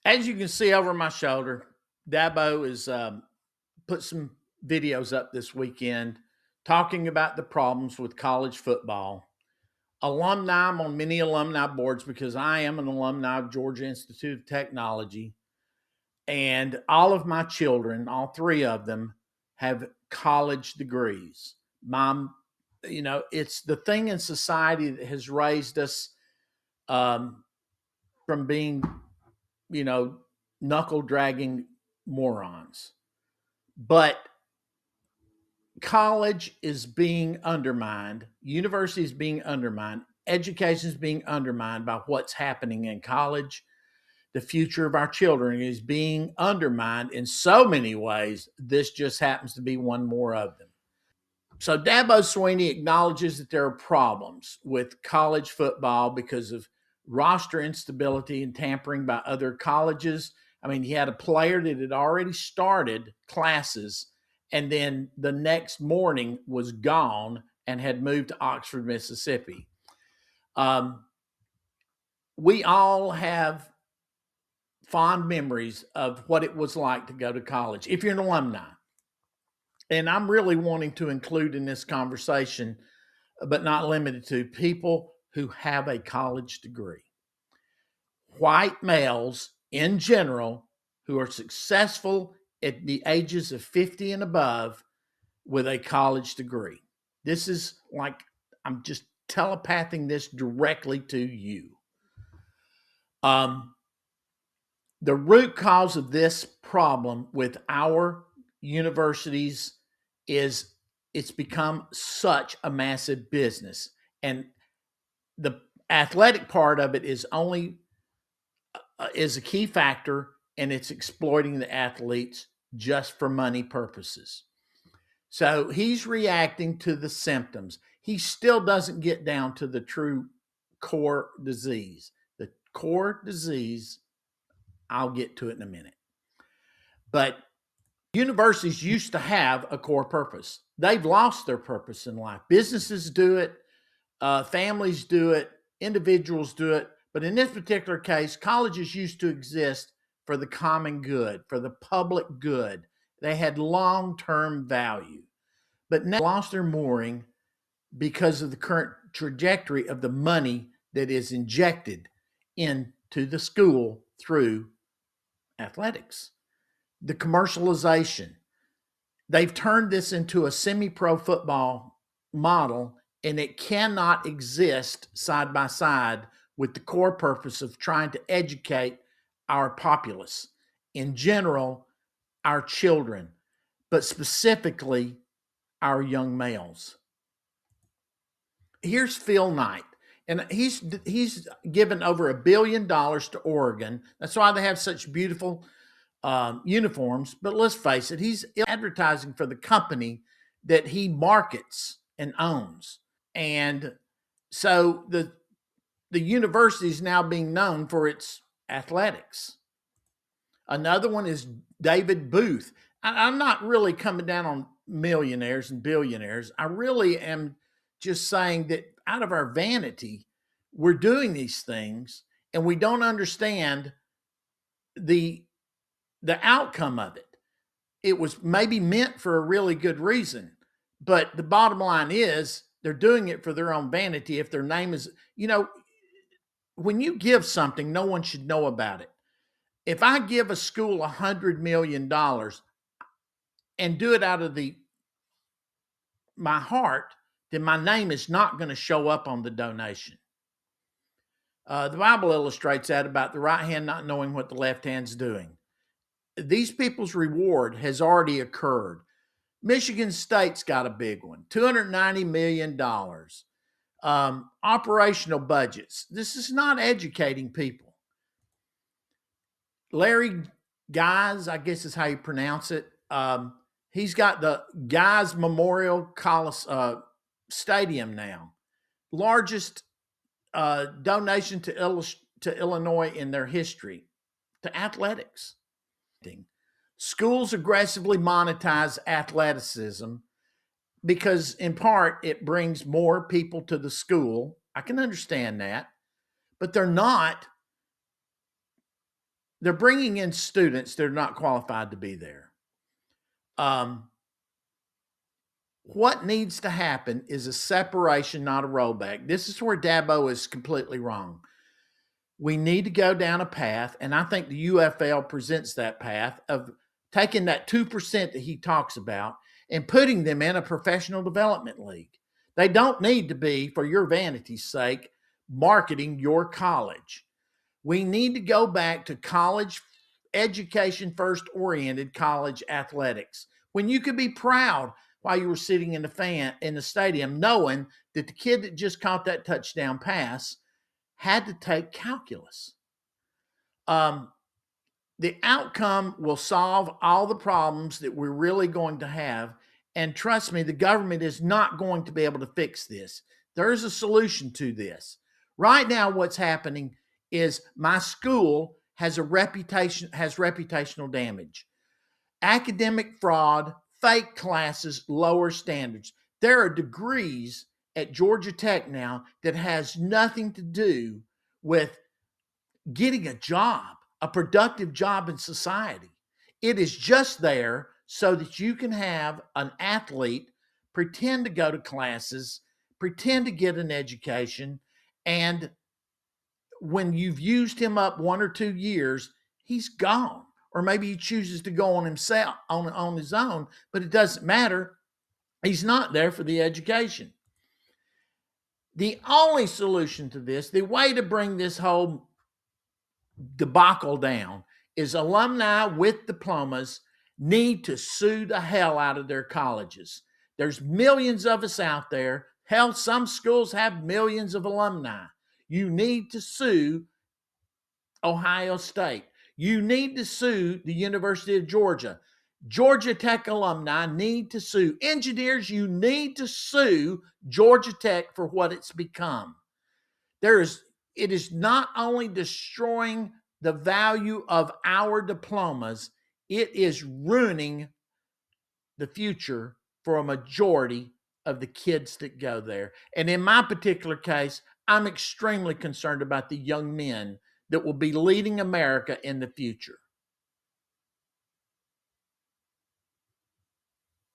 As you can see over my shoulder, Dabo has put some videos up this weekend talking about the problems with college football. Alumni, I'm on many alumni boards because I am an alumni of Georgia Institute of Technology. And all of my children, all three of them, have college degrees. Mom, it's the thing in society that has raised us um, from being, you know, knuckle dragging morons. But college is being undermined, university is being undermined, education is being undermined by what's happening in college. The future of our children is being undermined in so many ways. This just happens to be one more of them. So Dabo Swinney acknowledges that there are problems with college football because of roster instability and tampering by other colleges. I mean, he had a player that had already started classes and then the next morning was gone and had moved to Oxford, Mississippi. Um, we all have fond memories of what it was like to go to college if you're an alumni. And I'm really wanting to include in this conversation, but not limited to, people who have a college degree. White males in general who are successful at the ages of 50 and above with a college degree. This is like, I'm just telepathing this directly to you. Um, the root cause of this problem with our universities is it's become such a massive business. And the athletic part of it is a key factor, and it's exploiting the athletes just for money purposes. So he's reacting to the symptoms. He still doesn't get down to the true core disease. The core disease, I'll get to it in a minute. But universities used to have a core purpose. They've lost their purpose in life. Businesses do it, families do it, individuals do it. But in this particular case, colleges used to exist for the common good, for the public good. They had long term value, but now lost their mooring because of the current trajectory of the money that is injected into the school through athletics. The commercialization. They've turned this into a semi pro football model, and it cannot exist side by side with the core purpose of trying to educate our populace, in general, our children, but specifically our young males. Here's Phil Knight, and he's given over $1 billion to Oregon. That's why they have such beautiful uniforms. But let's face it, he's advertising for the company that he markets and owns, and so the university is now being known for its athletics. Another one is David Booth. I'm not really coming down on millionaires and billionaires. I really am just saying that out of our vanity, we're doing these things and we don't understand the the outcome of it. It was maybe meant for a really good reason, but the bottom line is they're doing it for their own vanity. If their name is, when you give something, no one should know about it. If I give a school $100 million and do it out of my heart, then my name is not going to show up on the donation. The Bible illustrates that about the right hand not knowing what the left hand's doing. These people's reward has already occurred. Michigan State's got a big one, $290 million. Operational budgets. This is not educating people. Larry Guys, I guess is how you pronounce it. He's got the Guys Memorial Stadium now. Largest donation to Illinois in their history to athletics. Schools aggressively monetize athleticism because, in part, it brings more people to the school. I can understand that, but they're not they're bringing in students that are not qualified to be there. What needs to happen is a separation, not a rollback. This is where Dabo is completely wrong. We need to go down a path, and I think the UFL presents that path of taking that 2% that he talks about and putting them in a professional development league. They don't need to be, for your vanity's sake, marketing your college. We need to go back to college education first oriented college athletics when you could be proud while you were sitting in the stadium knowing that the kid that just caught that touchdown pass had to take calculus. The outcome will solve all the problems that we're really going to have. And trust me, the government is not going to be able to fix this. There's a solution to this. Right now, what's happening is my school has reputational damage. Academic fraud, fake classes, lower standards. There are degrees at Georgia Tech now that has nothing to do with getting a job, a productive job in society. It is just there so that you can have an athlete pretend to go to classes, pretend to get an education, and when you've used him up 1 or 2 years, he's gone. Or maybe he chooses to go on himself on his own, but it doesn't matter. He's not there for the education. The only solution to this, the way to bring this whole debacle down, is alumni with diplomas need to sue the hell out of their colleges. There's millions of us out there. Hell, some schools have millions of alumni. You need to sue Ohio State. You need to sue the University of Georgia. Georgia Tech alumni need to sue. Engineers, you need to sue Georgia Tech for what it's become. It is not only destroying the value of our diplomas, it is ruining the future for a majority of the kids that go there. And in my particular case, I'm extremely concerned about the young men that will be leading America in the future.